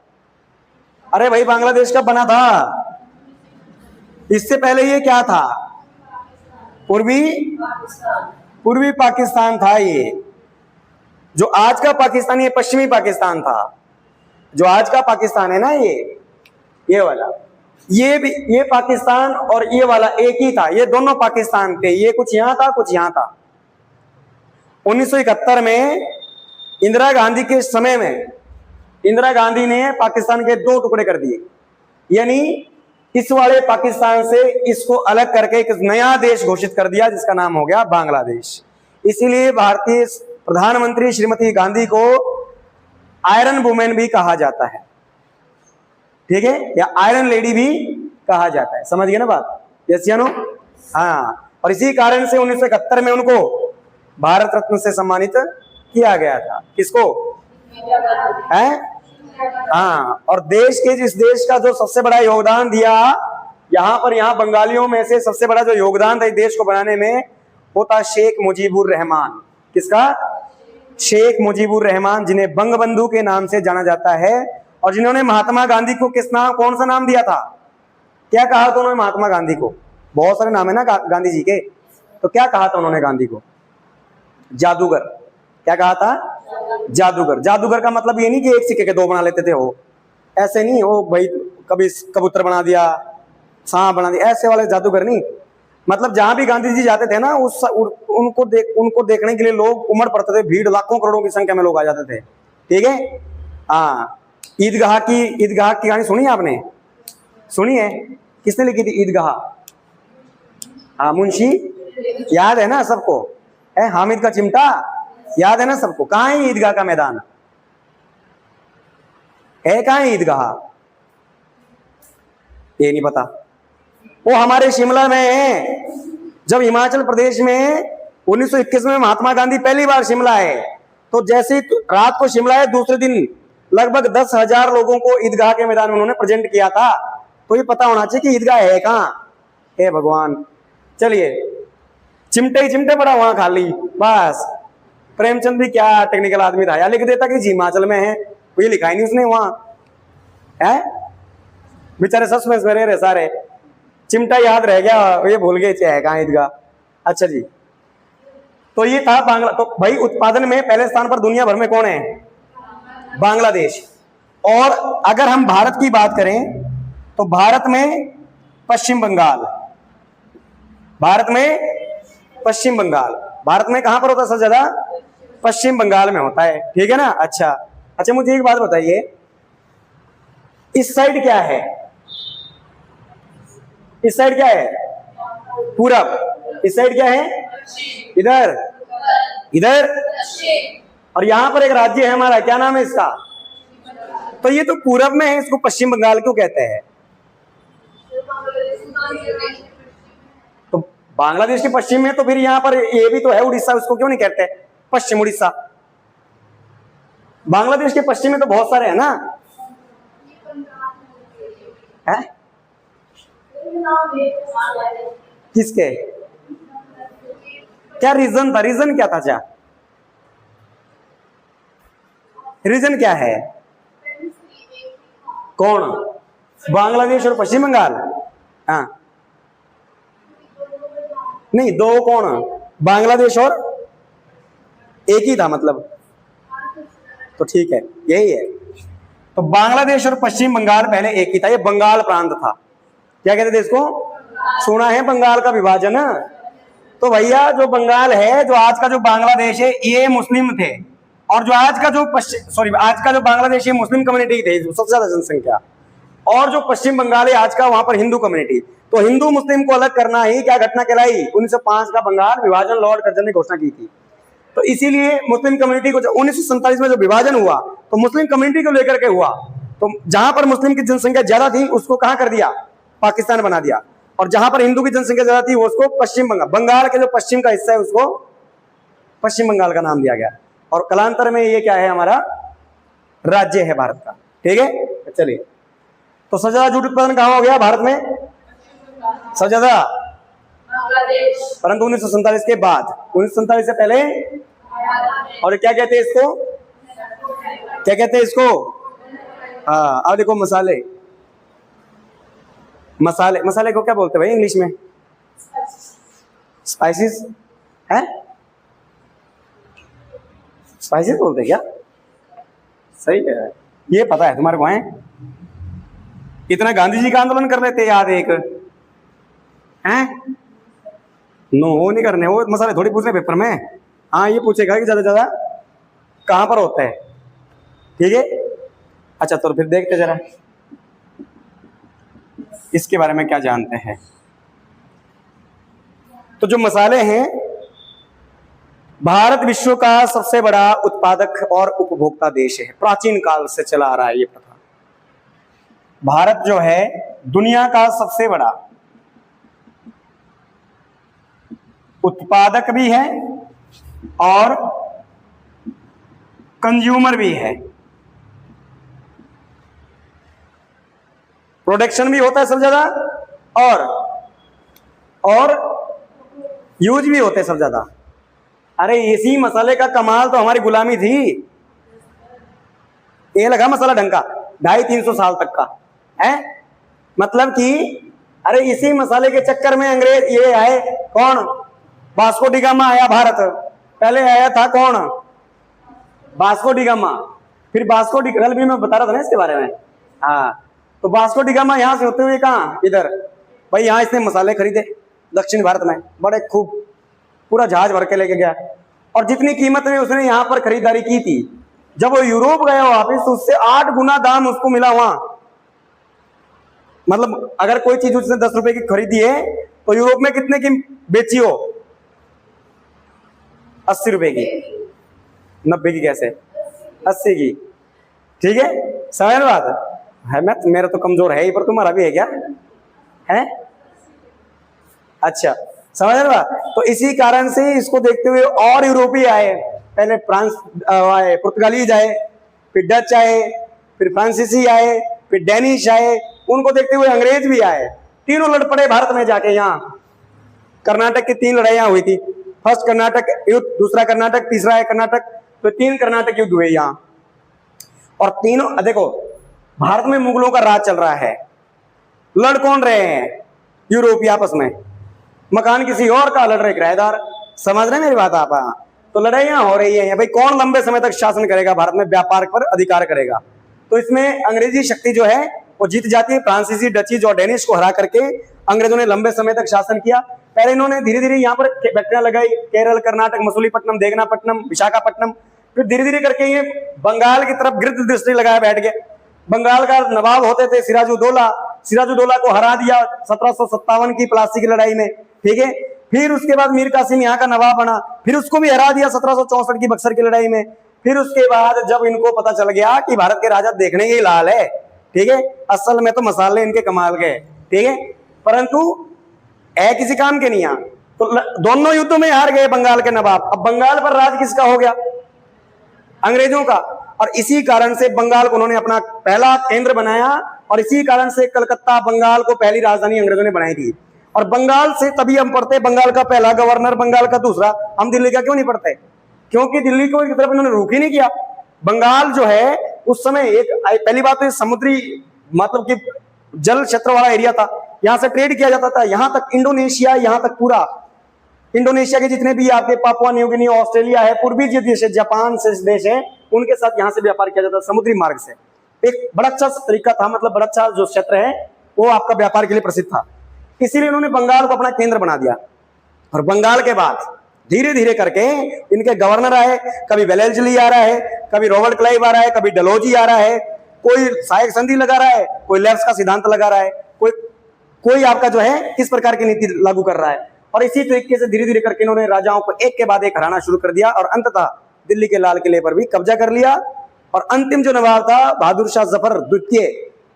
अरे भाई, बांग्लादेश कब बना था? इससे पहले ये क्या था? पूर्वी पाकिस्तान था। ये जो आज का पाकिस्तान, ये पश्चिमी पाकिस्तान था। जो आज का पाकिस्तान है ना, ये वाला, ये भी, ये पाकिस्तान और ये वाला एक ही था। ये दोनों पाकिस्तान थे, ये कुछ यहां था कुछ यहां था। 1971 में इंदिरा गांधी के समय में इंदिरा गांधी ने पाकिस्तान के दो टुकड़े कर दिए, यानी इस वाले पाकिस्तान से इसको अलग करके एक नया देश घोषित कर दिया जिसका नाम हो गया बांग्लादेश। इसीलिए भारतीय प्रधानमंत्री श्रीमती गांधी को आयरन वुमेन भी कहा जाता है, ठीक है, या आयरन लेडी भी कहा जाता है। समझ गए ना बात? यस या नो? हाँ। और इसी कारण से 1971 में उनको भारत रत्न से सम्मानित किया गया था। किसको? है? हाँ। और देश के, जिस देश का जो सबसे बड़ा योगदान दिया, यहाँ बंगालियों में से सबसे बड़ा जो योगदान था देश को बनाने में, वो था शेख मुजीबुर रहमान। किसका? शेख मुजीबुर रहमान, जिन्हें बंगबंधु के नाम से जाना जाता है, और जिन्होंने महात्मा गांधी को कौन सा नाम दिया था? क्या कहा था उन्होंने महात्मा गांधी को? बहुत सारे नाम है ना गांधी जी के, तो क्या कहा था उन्होंने गांधी को? जादूगर। क्या कहा था? जादूगर। जादूगर का मतलब ये नहीं कि एक सिक्के के दो बना लेते थे, हो ऐसे नहीं, हो भाई कभी कबूतर बना दिया, सांप बना दिया, ऐसे वाले जादूगर नहीं। मतलब जहां भी गांधी जी जाते थे ना उनको देखने के लिए लोग उमड़ पड़ते थे, भीड़ लाखों करोड़ों की संख्या में लोग आ जाते थे। ठीक है। हाँ, ईदगाह की कहानी सुनी है आपने? सुनी है? किसने लिखी थी ईदगाह? हाँ, मुंशी, याद है ना सबको? है हामिद का चिमटा, याद है ना सबको? कहाँ है ईदगाह का मैदान? है कहाँ है ईदगाह? ये नहीं पता। वो हमारे शिमला में है। जब हिमाचल प्रदेश में 1921 में महात्मा गांधी पहली बार शिमला है, तो जैसे ही रात को शिमला है, दूसरे दिन लगभग 10,000 लोगों को ईदगाह के मैदान में उन्होंने प्रेजेंट किया था। तो ये पता होना चाहिए कि ईदगाह है कहाँ। हे भगवान। चलिए, चिमटे ही चिमटे पड़ा वहां खाली, बस। प्रेमचंद भी क्या टेक्निकल आदमी था, या लिख देता कि हिमाचल में है, वो ये लिखा ही नहीं उसने वहां है। बेचारे सस्पेंस में रह रहे सारे, चिमटा याद रह गया, ये भूल गए है कहाँ ईदगाह। अच्छा जी, तो ये था बांग्ला। तो भाई उत्पादन में पहले स्थान पर दुनिया भर में कौन है? बांग्लादेश। और अगर हम भारत की बात करें तो भारत में पश्चिम बंगाल, भारत में पश्चिम बंगाल, भारत में कहां पर होता है सबसे ज्यादा? पश्चिम बंगाल में होता है। ठीक है ना। अच्छा, मुझे एक बात बताइए, इस साइड क्या है? इस साइड क्या है? पूरब। इस साइड क्या है? इधर, इधर। और यहां पर एक राज्य है हमारा, क्या नाम है इसका? तो ये तो पूरब में है, इसको पश्चिम बंगाल क्यों कहते हैं? तो बांग्लादेश के पश्चिम में, तो फिर यहाँ पर ये भी तो है उड़ीसा, उसको क्यों नहीं कहते पश्चिम उड़ीसा? बांग्लादेश के पश्चिम में तो बहुत सारे हैं ना। है? किसके? क्या रीजन था? रीजन क्या था? क्या रीजन क्या है? कौन? बांग्लादेश और पश्चिम बंगाल? हाँ, नहीं, दो कौन? बांग्लादेश और एक ही था मतलब? तो ठीक है, यही है। तो बांग्लादेश और पश्चिम बंगाल पहले एक ही था, ये बंगाल प्रांत था। क्या कहते थे इसको? सुना है बंगाल का विभाजन? तो भैया जो बंगाल है, जो आज का जो बांग्लादेश है, ये मुस्लिम थे। और जो आज का जो आज का जो बांग्लादेश है, मुस्लिम कम्युनिटी थे सबसे ज्यादा जनसंख्या। और जो पश्चिम बंगाल है आज का, वहां पर हिंदू कम्युनिटी। तो हिंदू मुस्लिम को अलग करना ही क्या घटना कहलाई? 1905 का बंगाल विभाजन लॉर्ड कर्जन ने घोषणा की थी। तो इसीलिए मुस्लिम कम्युनिटी को 1947 में जो विभाजन हुआ, तो मुस्लिम कम्युनिटी को लेकर के हुआ। तो जहां पर मुस्लिम की जनसंख्या ज्यादा थी उसको कहां कर दिया? पाकिस्तान बना दिया। और जहां पर हिंदू की जनसंख्या ज्यादा थी वो उसको पश्चिम बंगाल, बंगाल के जो पश्चिम का हिस्सा है उसको पश्चिम बंगाल का नाम दिया गया। और कालांतर में ये क्या है? हमारा राज्य है भारत का। ठीक है। चलिए, तो सबसे ज्यादा जूट उत्पादन कहां हो गया भारत में? सबसे ज्यादा परंतु 1947 के बाद, 1947 से पहले। और क्या कहते हैं इसको? क्या कहते हैं इसको? हाँ, अब देखो, मसाले, मसाले, मसाले को क्या बोलते हैं भाई इंग्लिश में? स्पाइसेस है? स्पाइसेस बोलते हैं क्या? सही कह रहा है, ये पता है तुम्हारे को है? इतना गांधी जी का आंदोलन कर लेते याद एक हैं? नो, वो नहीं करने, वो मसाले थोड़ी पूछ रहे पेपर में। हाँ, ये पूछेगा कि ज्यादा ज्यादा कहां पर होता है। ठीक है। अच्छा, तो फिर देखते जरा इसके बारे में क्या जानते हैं। तो जो मसाले हैं, भारत विश्व का सबसे बड़ा उत्पादक और उपभोक्ता देश है। प्राचीन काल से चला आ रहा है ये प्रथा। भारत जो है दुनिया का सबसे बड़ा उत्पादक भी है और कंज्यूमर भी है। प्रोडक्शन भी होता है सबसे ज्यादा और यूज भी होते हैं सबसे ज्यादा। अरे इसी मसाले का कमाल तो हमारी गुलामी थी। ये लगा मसाला ढंग का 250-300 साल तक का है। मतलब कि अरे इसी मसाले के चक्कर में अंग्रेज ये आए, कौन? वास्को डी गामा आया भारत। पहले आया था कौन? Vasco D gamma. फिर वास्को डी, कल भी मैं बता रहा था ना इसके बारे में। हाँ, तो वास्को डी गामा यहाँ से होते हुए कहाँ, इधर भाई, यहाँ इसने मसाले खरीदे दक्षिण भारत में, बड़े खूब, पूरा जहाज भर के लेके गया, और जितनी कीमत में उसने यहाँ पर खरीदारी की थी, जब वो यूरोप गया वापिस तो उससे 8 गुना दाम उसको मिला वहां। मतलब अगर कोई चीज उसने 10 रुपए की खरीदी है तो यूरोप में कितने की बेची हो, 80 रुपए की, 90 की कैसे, 80 की, ठीक है, समझ बात है। मैं मेरा तो कमजोर है ही, पर तुम्हारा भी है क्या है, अच्छा समझ रहा। तो इसी कारण से इसको देखते हुए और यूरोपीय आए, पहले फ्रांस आए, पुर्तगालीज आए, फिर डच आए, फिर फ्रांसीसी आए, फिर डेनिश आए, उनको देखते हुए अंग्रेज भी आए। तीनों लड़ पड़े भारत में जाके। यहाँ कर्नाटक की 3 लड़ाइयां हुई थी, फर्स्ट कर्नाटक युद्ध, दूसरा कर्नाटक, तीसरा है कर्नाटक, तो 3 कर्नाटक युद्ध हुए यहाँ। और तीनों देखो, भारत में मुगलों का राज चल रहा है, लड़ कौन रहे हैं, यूरोपीय आपस में, मकान किसी और का, लड़ रहे किराएदार, समझ रहे मेरी बात आप। तो लड़ाइयां हो रही है भाई, कौन लंबे समय तक शासन करेगा भारत में, व्यापार पर अधिकार करेगा। तो इसमें अंग्रेजी शक्ति जो है वो जीत जाती है, फ्रांसीसी, डचीज और डेनिश को हरा करके अंग्रेजों ने लंबे समय तक शासन किया। पहले इन्होंने धीरे धीरे यहाँ पर फैक्ट्रियां लगाई, केरल, कर्नाटक, मसूलीपट्टनम, देगनापट्टनम, विशाखापट्टनम, फिर धीरे धीरे करके ये बंगाल की तरफ गिरद दृष्टि लगाया बैठ गए। बंगाल का नवाब होते थे सिराजुद्दौला, सिराजुद्दौला को हरा दिया 1757 की प्लासी की लड़ाई में, ठीक है। फिर उसके बाद मीर कासिम यहाँ का नवाब बना, फिर उसको भी हरा दिया 1764 की बक्सर की लड़ाई में। फिर उसके बाद जब इनको पता चल गया कि भारत के राजा देखने के लाल है, ठीक है, असल में तो मसाले इनके कमाल गए, ठीक है, परंतु है किसी काम के नहीं यहाँ। तो दोनों युद्धों में हार गए बंगाल के नवाब। अब बंगाल पर राज किसका हो गया, अंग्रेजों का। और इसी कारण से बंगाल को उन्होंने अपना पहला केंद्र बनाया, और इसी कारण से कलकत्ता बंगाल को पहली राजधानी अंग्रेजों ने बनाई थी। और बंगाल से तभी हम पढ़ते, बंगाल का पहला गवर्नर, बंगाल का दूसरा। हम दिल्ली का क्यों नहीं पढ़ते, क्योंकि दिल्ली को एक तरफ इन्होंने रुक ही नहीं किया। बंगाल जो है उस समय एक, पहली बात तो समुद्री मतलब कि जल क्षेत्र वाला एरिया था, यहां से ट्रेड किया जाता था, यहां तक इंडोनेशिया, यहां तक पूरा इंडोनेशिया के जितने भी आपके पापुआ न्यू गिनी, ऑस्ट्रेलिया है, पूर्वी जो देश है, जापान से देश है, उनके साथ यहां से व्यापार किया जाता था समुद्री मार्ग से। एक बड़ा अच्छा तरीका था, मतलब बड़ा अच्छा जो क्षेत्र है वो आपका व्यापार के लिए प्रसिद्ध था। इसीलिए उन्होंने बंगाल को अपना केंद्र बना दिया। और बंगाल के बाद धीरे धीरे करके इनके गवर्नर आए, कभी वेलेस्ली आ रहा है, कभी रॉबर्ट क्लाइव आ रहा है, कभी डलहौजी आ रहा है, कोई सहायक संधि लगा रहा है, कोई लेफ्स का सिद्धांत लगा रहा है, कोई आपका जो है किस प्रकार की नीति लागू कर रहा है। और इसी तरीके से धीरे धीरे करके इन्होंने राजाओं को एक के बाद एक हराना शुरू कर दिया, और अंततः दिल्ली के लाल किले पर भी कब्जा कर लिया। और अंतिम जो नवाब था बहादुर शाह जफर द्वितीय,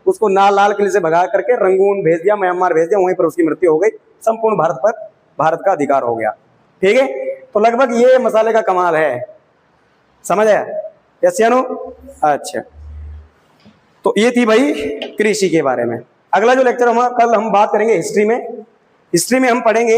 उसको लाल किले से भगा करके रंगून भेज दिया, म्यांमार भेज दिया, वहीं पर उसकी मृत्यु हो गई। संपूर्ण भारत पर भारत का अधिकार हो गया, ठीक है। तो लगभग ये मसाले का कमाल है, समझ आया, यस या नो। अच्छा, तो ये थी भाई कृषि के बारे में। अगला जो लेक्चर कल हम बात करेंगे हिस्ट्री में। हिस्ट्री में हम पढ़ेंगे